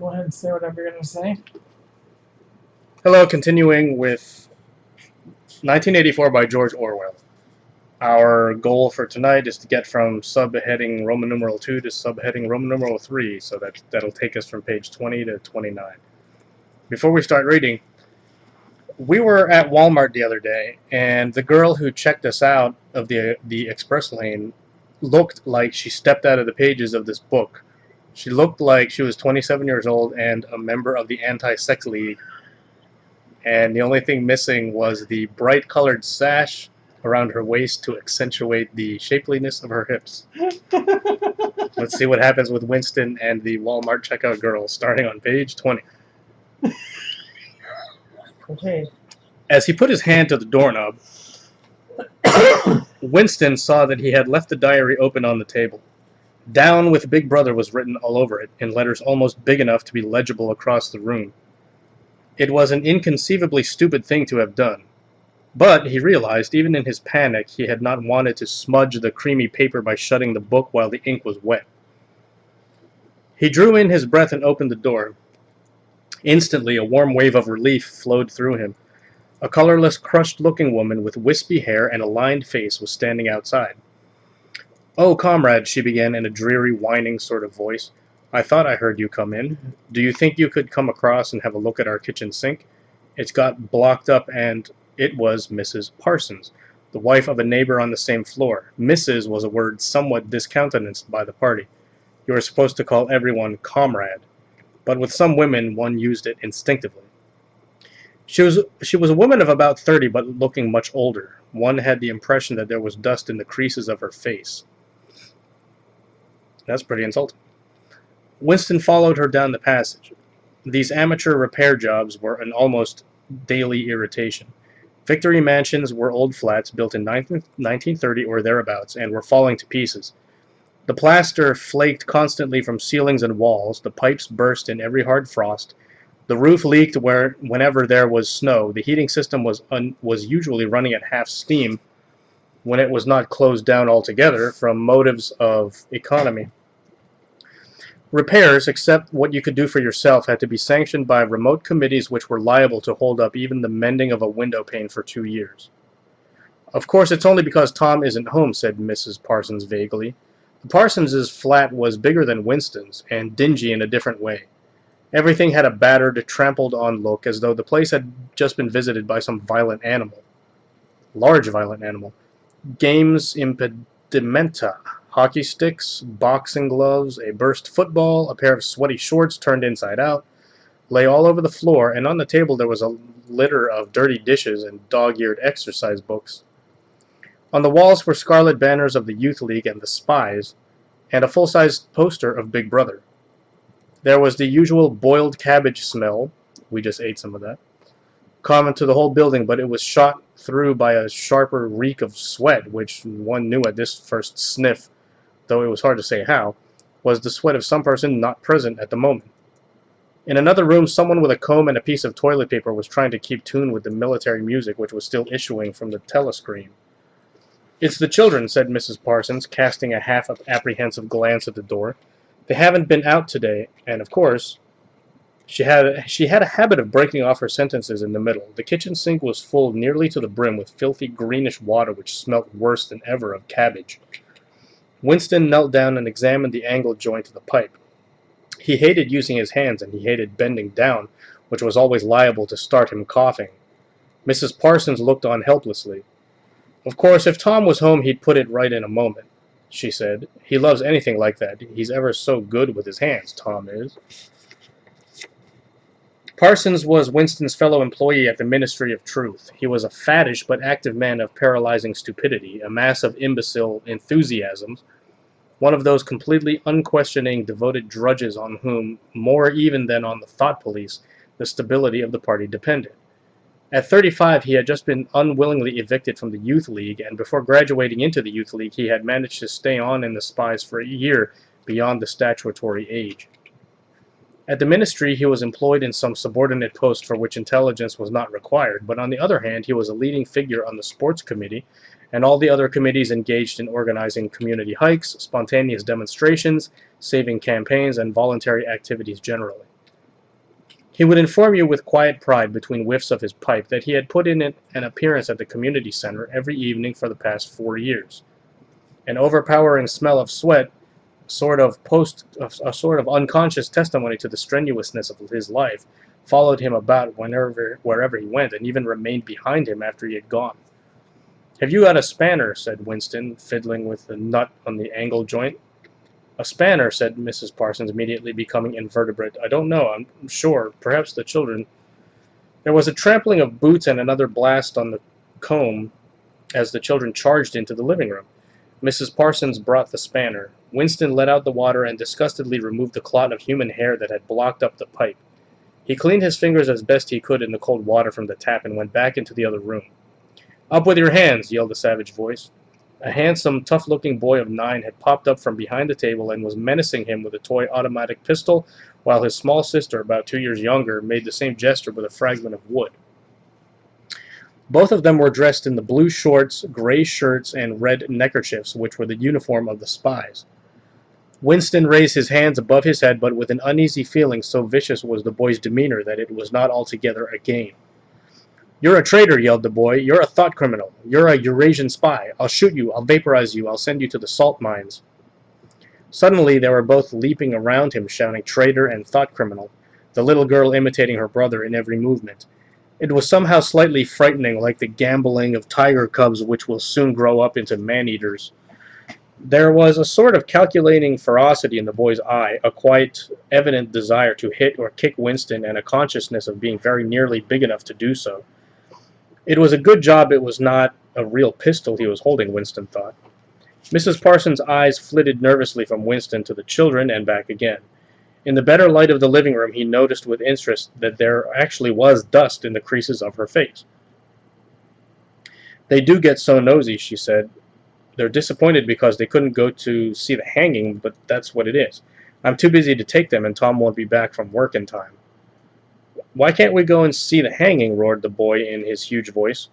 Go ahead and say whatever you're going to say. Hello, continuing with 1984 by George Orwell. Our goal for tonight is to get from subheading Roman numeral 2 to subheading Roman numeral 3, so that'll take us from page 20 to 29. Before we start reading, we were at Walmart the other day, and the girl who checked us out of the express lane looked like she stepped out of the pages of this book. She looked like she was 27 years old and a member of the Anti-Sex League, and the only thing missing was the bright-colored sash around her waist to accentuate the shapeliness of her hips. Let's see what happens with Winston and the Walmart checkout girl, starting on page 20. Okay. As he put his hand to the doorknob, Winston saw that he had left the diary open on the table. Down with Big Brother was written all over it, in letters almost big enough to be legible across the room. It was an inconceivably stupid thing to have done. But, he realized, even in his panic, he had not wanted to smudge the creamy paper by shutting the book while the ink was wet. He drew in his breath and opened the door. Instantly, a warm wave of relief flowed through him. A colorless, crushed-looking woman with wispy hair and a lined face was standing outside. "Oh, comrade," she began in a dreary, whining sort of voice. "I thought I heard you come in. Do you think you could come across and have a look at our kitchen sink? It's got blocked up and..." It was Mrs. Parsons, the wife of a neighbor on the same floor. Mrs. was a word somewhat discountenanced by the party. You were supposed to call everyone comrade, but with some women one used it instinctively. She was a woman of about 30, but looking much older. One had the impression that there was dust in the creases of her face. That's pretty insulting. Winston followed her down the passage. These amateur repair jobs were an almost daily irritation. Victory mansions were old flats built in 1930 or thereabouts and were falling to pieces. The plaster flaked constantly from ceilings and walls, the pipes burst in every hard frost, the roof leaked whenever there was snow, the heating system was usually running at half steam when it was not closed down altogether from motives of economy. Repairs, except what you could do for yourself, had to be sanctioned by remote committees which were liable to hold up even the mending of a window pane for 2 years. "Of course, it's only because Tom isn't home," said Mrs. Parsons vaguely. The Parsons' flat was bigger than Winston's, and dingy in a different way. Everything had a battered, trampled-on look, as though the place had just been visited by some violent animal. Large violent animal. Games impedimenta. Hockey sticks, boxing gloves, a burst football, a pair of sweaty shorts turned inside out, lay all over the floor, and on the table there was a litter of dirty dishes and dog-eared exercise books. On the walls were scarlet banners of the Youth League and the Spies, and a full-sized poster of Big Brother. There was the usual boiled cabbage smell, we just ate some of that, common to the whole building, but it was shot through by a sharper reek of sweat, which one knew at this first sniff, though it was hard to say how, was the sweat of some person not present at the moment. In another room, someone with a comb and a piece of toilet paper was trying to keep tune with the military music which was still issuing from the telescreen. "It's the children," said Mrs. Parsons, casting a half-apprehensive glance at the door. "They haven't been out today, and, of course..." She had a habit of breaking off her sentences in the middle. The kitchen sink was full nearly to the brim with filthy greenish water which smelt worse than ever of cabbage. Winston knelt down and examined the angled joint of the pipe. He hated using his hands, and he hated bending down, which was always liable to start him coughing. Mrs. Parsons looked on helplessly. "Of course, if Tom was home he'd put it right in a moment," she said. "He loves anything like that. He's ever so good with his hands, Tom is." Parsons was Winston's fellow employee at the Ministry of Truth. He was a fattish but active man of paralyzing stupidity, a mass of imbecile enthusiasms, one of those completely unquestioning, devoted drudges on whom, more even than on the thought police, the stability of the party depended. At 35, he had just been unwillingly evicted from the Youth League, and before graduating into the Youth League, he had managed to stay on in the Spies for a year beyond the statutory age. At the ministry, he was employed in some subordinate post for which intelligence was not required, but on the other hand, he was a leading figure on the sports committee and all the other committees engaged in organizing community hikes, spontaneous demonstrations, saving campaigns, and voluntary activities generally. He would inform you with quiet pride between whiffs of his pipe that he had put in an appearance at the community center every evening for the past 4 years. An overpowering smell of sweat, a sort of unconscious testimony to the strenuousness of his life, followed him about wherever he went, and even remained behind him after he had gone. "Have you got a spanner?" said Winston, fiddling with the nut on the angle joint. "A spanner," said Mrs. Parsons, immediately becoming invertebrate. "I don't know. I'm sure. Perhaps the children—" There was a trampling of boots and another blast on the comb as the children charged into the living room. Mrs. Parsons brought the spanner. Winston let out the water and disgustedly removed the clot of human hair that had blocked up the pipe. He cleaned his fingers as best he could in the cold water from the tap and went back into the other room. "Up with your hands!" yelled a savage voice. A handsome, tough-looking boy of 9 had popped up from behind the table and was menacing him with a toy automatic pistol, while his small sister, about 2 years younger, made the same gesture with a fragment of wood. Both of them were dressed in the blue shorts, gray shirts, and red neckerchiefs, which were the uniform of the spies. Winston raised his hands above his head, but with an uneasy feeling, so vicious was the boy's demeanor that it was not altogether a game. "You're a traitor," yelled the boy. "You're a thought criminal. You're a Eurasian spy. I'll shoot you. I'll vaporize you. I'll send you to the salt mines." Suddenly they were both leaping around him, shouting "traitor" and "thought criminal," the little girl imitating her brother in every movement. It was somehow slightly frightening, like the gambolling of tiger cubs which will soon grow up into man-eaters. There was a sort of calculating ferocity in the boy's eye, a quite evident desire to hit or kick Winston, and a consciousness of being very nearly big enough to do so. It was a good job it was not a real pistol he was holding, Winston thought. Mrs. Parsons' eyes flitted nervously from Winston to the children and back again. In the better light of the living room, he noticed with interest that there actually was dust in the creases of her face. "They do get so nosy," she said. "They're disappointed because they couldn't go to see the hanging, but that's what it is. I'm too busy to take them, and Tom won't be back from work in time." "Why can't we go and see the hanging?" roared the boy in his huge voice.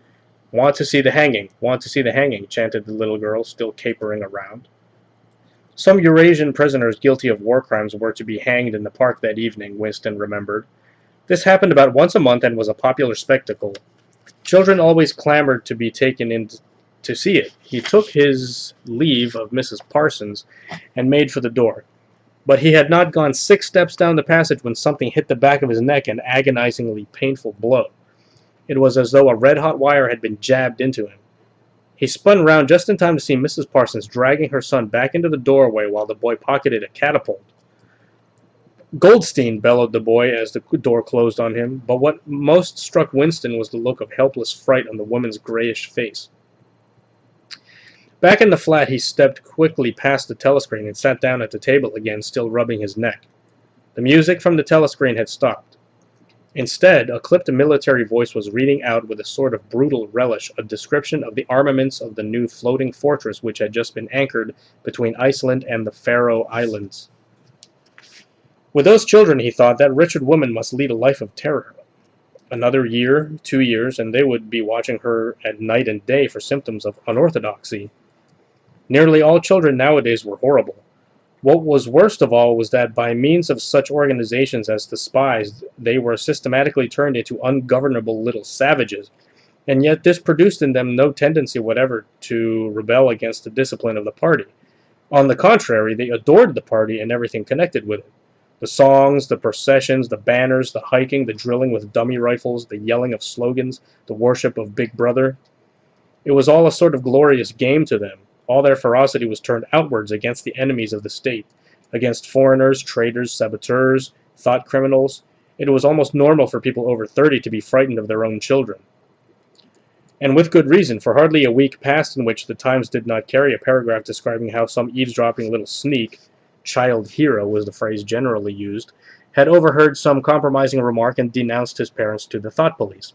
"Want to see the hanging, want to see the hanging," chanted the little girl, still capering around. Some Eurasian prisoners guilty of war crimes were to be hanged in the park that evening, Winston remembered. This happened about once a month and was a popular spectacle. Children always clamored to be taken in to see it. He took his leave of Mrs. Parsons and made for the door. But he had not gone 6 steps down the passage when something hit the back of his neck, an agonizingly painful blow. It was as though a red-hot wire had been jabbed into him. He spun round just in time to see Mrs. Parsons dragging her son back into the doorway while the boy pocketed a catapult. "Goldstein!" bellowed the boy as the door closed on him, but what most struck Winston was the look of helpless fright on the woman's grayish face. Back in the flat, he stepped quickly past the telescreen and sat down at the table again, still rubbing his neck. The music from the telescreen had stopped. Instead, a clipped military voice was reading out with a sort of brutal relish a description of the armaments of the new floating fortress which had just been anchored between Iceland and the Faroe Islands. With those children, he thought, that wretched woman must lead a life of terror. Another year, 2 years, and they would be watching her at night and day for symptoms of unorthodoxy. Nearly all children nowadays were horrible. What was worst of all was that by means of such organizations as the spies, they were systematically turned into ungovernable little savages, and yet this produced in them no tendency whatever to rebel against the discipline of the party. On the contrary, they adored the party and everything connected with it. The songs, the processions, the banners, the hiking, the drilling with dummy rifles, the yelling of slogans, the worship of Big Brother. It was all a sort of glorious game to them. All their ferocity was turned outwards against the enemies of the state, against foreigners, traitors, saboteurs, thought criminals. It was almost normal for people over 30 to be frightened of their own children. And with good reason, for hardly a week passed in which the Times did not carry a paragraph describing how some eavesdropping little sneak, child hero was the phrase generally used, had overheard some compromising remark and denounced his parents to the thought police.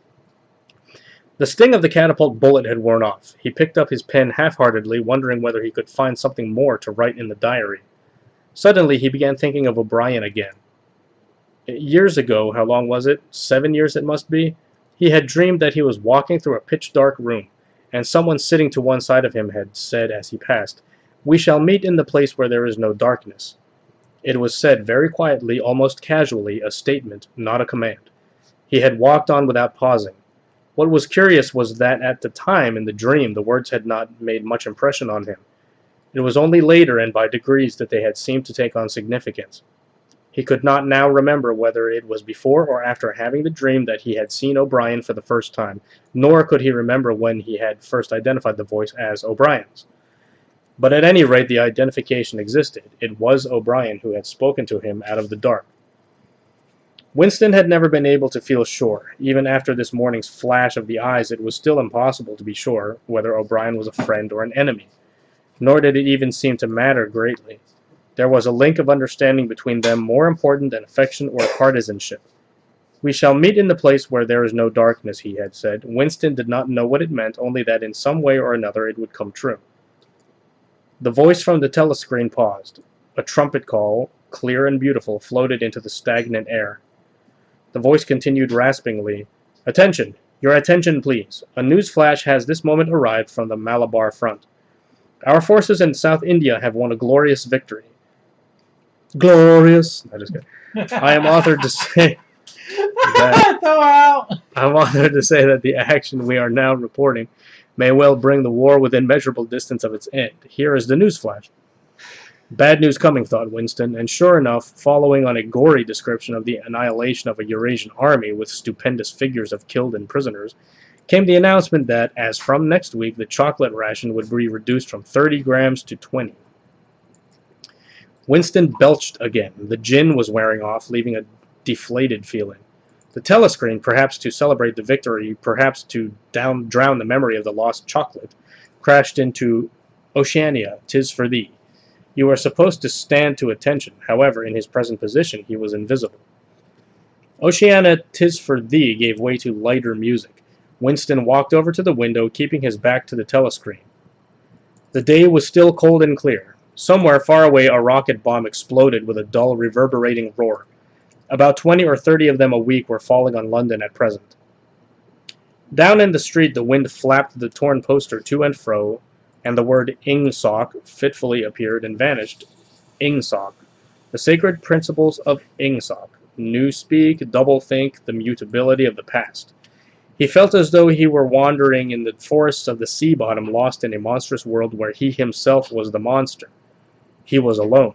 The sting of the catapult bullet had worn off. He picked up his pen half-heartedly, wondering whether he could find something more to write in the diary. Suddenly he began thinking of O'Brien again. Years ago, how long was it? 7 years it must be? He had dreamed that he was walking through a pitch-dark room, and someone sitting to one side of him had said as he passed, "We shall meet in the place where there is no darkness." It was said very quietly, almost casually, a statement, not a command. He had walked on without pausing. What was curious was that at the time, in the dream, the words had not made much impression on him. It was only later and by degrees that they had seemed to take on significance. He could not now remember whether it was before or after having the dream that he had seen O'Brien for the first time, nor could he remember when he had first identified the voice as O'Brien's. But at any rate the identification existed. It was O'Brien who had spoken to him out of the dark. Winston had never been able to feel sure. Even after this morning's flash of the eyes, it was still impossible to be sure whether O'Brien was a friend or an enemy. Nor did it even seem to matter greatly. There was a link of understanding between them more important than affection or partisanship. "We shall meet in the place where there is no darkness," he had said. Winston did not know what it meant, only that in some way or another it would come true. The voice from the telescreen paused. A trumpet call, clear and beautiful, floated into the stagnant air. The voice continued raspingly, "Attention! Your attention, please. A news flash has this moment arrived from the Malabar front. Our forces in South India have won a glorious victory." Glorious! I just kidding. I am authored to say that the action we are now reporting may well bring the war within measurable distance of its end. Here is the news flash. Bad news coming, thought Winston, and sure enough, following on a gory description of the annihilation of a Eurasian army with stupendous figures of killed and prisoners, came the announcement that, as from next week, the chocolate ration would be reduced from 30 grams to 20. Winston belched again. The gin was wearing off, leaving a deflated feeling. The telescreen, perhaps to celebrate the victory, perhaps to drown the memory of the lost chocolate, crashed into "Oceania, 'tis for thee." You were supposed to stand to attention. However, in his present position, he was invisible. "Oceania, 'tis for thee" gave way to lighter music. Winston walked over to the window, keeping his back to the telescreen. The day was still cold and clear. Somewhere far away a rocket bomb exploded with a dull, reverberating roar. About 20 or 30 of them a week were falling on London at present. Down in the street the wind flapped the torn poster to and fro, and the word "Ingsoc" fitfully appeared and vanished. Ingsoc. The sacred principles of Ingsoc. Newspeak, doublethink, the mutability of the past. He felt as though he were wandering in the forests of the sea bottom, lost in a monstrous world where he himself was the monster. He was alone.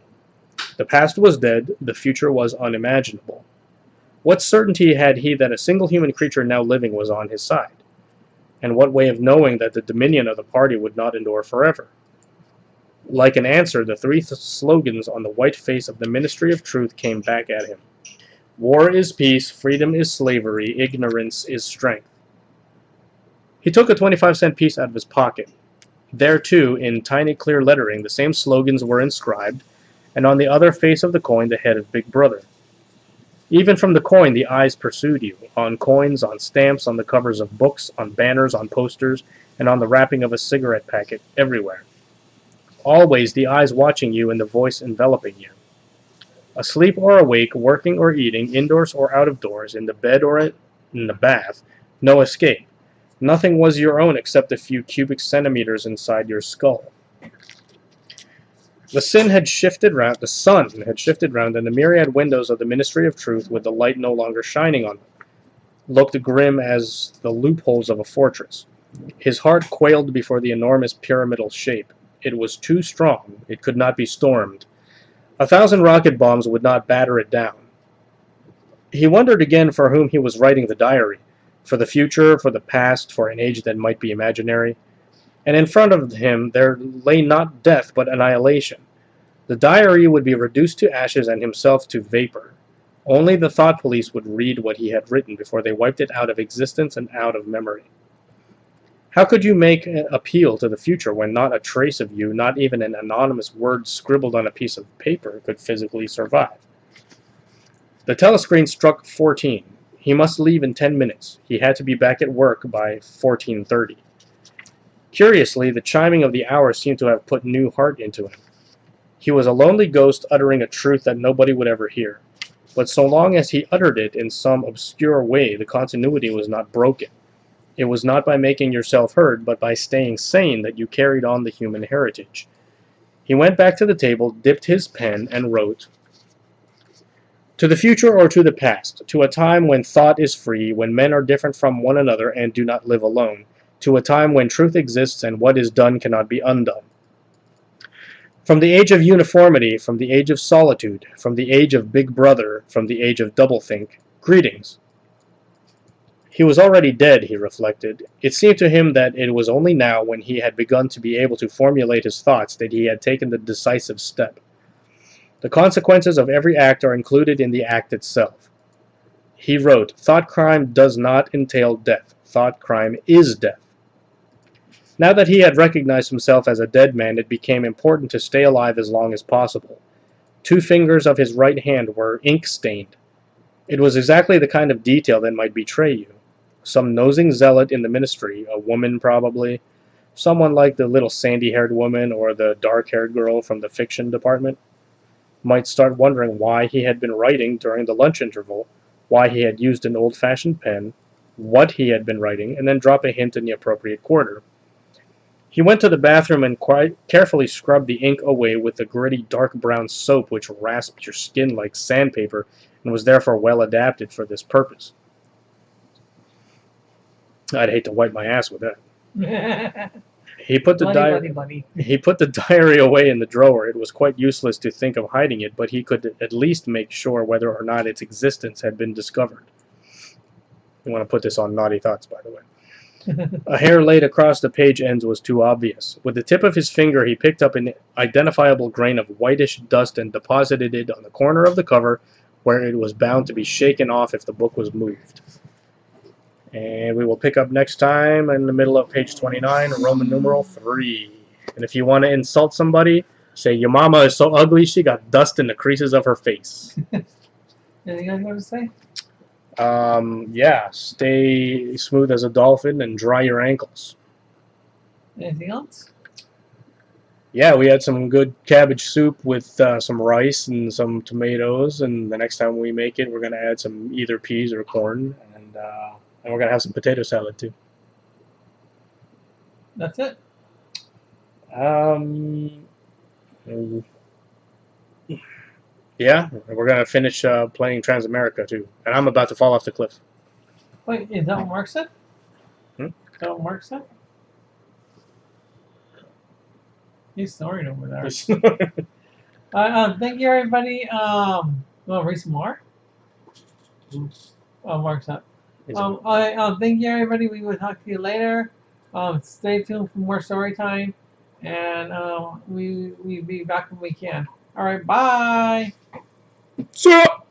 The past was dead, the future was unimaginable. What certainty had he that a single human creature now living was on his side? And what way of knowing that the dominion of the party would not endure forever? Like an answer, the three slogans on the white face of the Ministry of Truth came back at him. War is peace, freedom is slavery, ignorance is strength. He took a 25-cent piece out of his pocket. There, too, in tiny clear lettering, the same slogans were inscribed, and on the other face of the coin the head of Big Brother. Even from the coin the eyes pursued you, on coins, on stamps, on the covers of books, on banners, on posters, and on the wrapping of a cigarette packet, everywhere. Always the eyes watching you and the voice enveloping you. Asleep or awake, working or eating, indoors or out of doors, in the bed or in the bath, no escape. Nothing was your own except a few cubic centimeters inside your skull. The sun had shifted round, and the myriad windows of the Ministry of Truth, with the light no longer shining on them, looked grim as the loopholes of a fortress. His heart quailed before the enormous pyramidal shape. It was too strong. It could not be stormed. 1,000 rocket bombs would not batter it down. He wondered again for whom he was writing the diary. For the future, for the past, for an age that might be imaginary. And in front of him there lay not death but annihilation. The diary would be reduced to ashes and himself to vapor. Only the thought police would read what he had written before they wiped it out of existence and out of memory. How could you make an appeal to the future when not a trace of you, not even an anonymous word scribbled on a piece of paper, could physically survive? The telescreen struck 14. He must leave in 10 minutes. He had to be back at work by 14:30. Curiously, the chiming of the hour seemed to have put new heart into him. He was a lonely ghost uttering a truth that nobody would ever hear. But so long as he uttered it in some obscure way, the continuity was not broken. It was not by making yourself heard, but by staying sane that you carried on the human heritage. He went back to the table, dipped his pen, and wrote, To the future or to the past, to a time when thought is free, when men are different from one another and do not live alone, to a time when truth exists and what is done cannot be undone. From the age of uniformity, from the age of solitude, from the age of Big Brother, from the age of doublethink, greetings. He was already dead, he reflected. It seemed to him that it was only now, when he had begun to be able to formulate his thoughts, that he had taken the decisive step. The consequences of every act are included in the act itself. He wrote, "Thought crime does not entail death. Thought crime is death." Now that he had recognized himself as a dead man, it became important to stay alive as long as possible. 2 fingers of his right hand were ink-stained. It was exactly the kind of detail that might betray you. Some nosing zealot in the ministry, a woman probably, someone like the little sandy-haired woman or the dark-haired girl from the fiction department, might start wondering why he had been writing during the lunch interval, why he had used an old-fashioned pen, what he had been writing, and then drop a hint in the appropriate quarter. He went to the bathroom and quite carefully scrubbed the ink away with the gritty dark brown soap which rasped your skin like sandpaper and was therefore well adapted for this purpose. I'd hate to wipe my ass with that. He put the diary away in the drawer. It was quite useless to think of hiding it, but he could at least make sure whether or not its existence had been discovered. You want to put this on Naughty Thoughts, by the way. A hair laid across the page ends was too obvious. With the tip of his finger, he picked up an identifiable grain of whitish dust and deposited it on the corner of the cover, where it was bound to be shaken off if the book was moved. And we will pick up next time in the middle of page 29, Roman numeral 3. And if you want to insult somebody, say, "Your mama is so ugly, she got dust in the creases of her face." Anything else you want to say? Yeah, stay smooth as a dolphin and dry your ankles. Anything else? Yeah, we had some good cabbage soup with some rice and some tomatoes, and the next time we make it, we're going to add some either peas or corn, and we're going to have some potato salad too. That's it? Yeah, we're going to finish playing Transamerica too, and I'm about to fall off the cliff. Wait, is that what Mark said? Hmm? Is that what Mark said? He's snoring over there. Thank you, everybody. Want to read some more? Oh, Mark's up. Thank you, everybody. We will talk to you later. Stay tuned for more story time, and we'll be back when we can. All right, bye. Sup?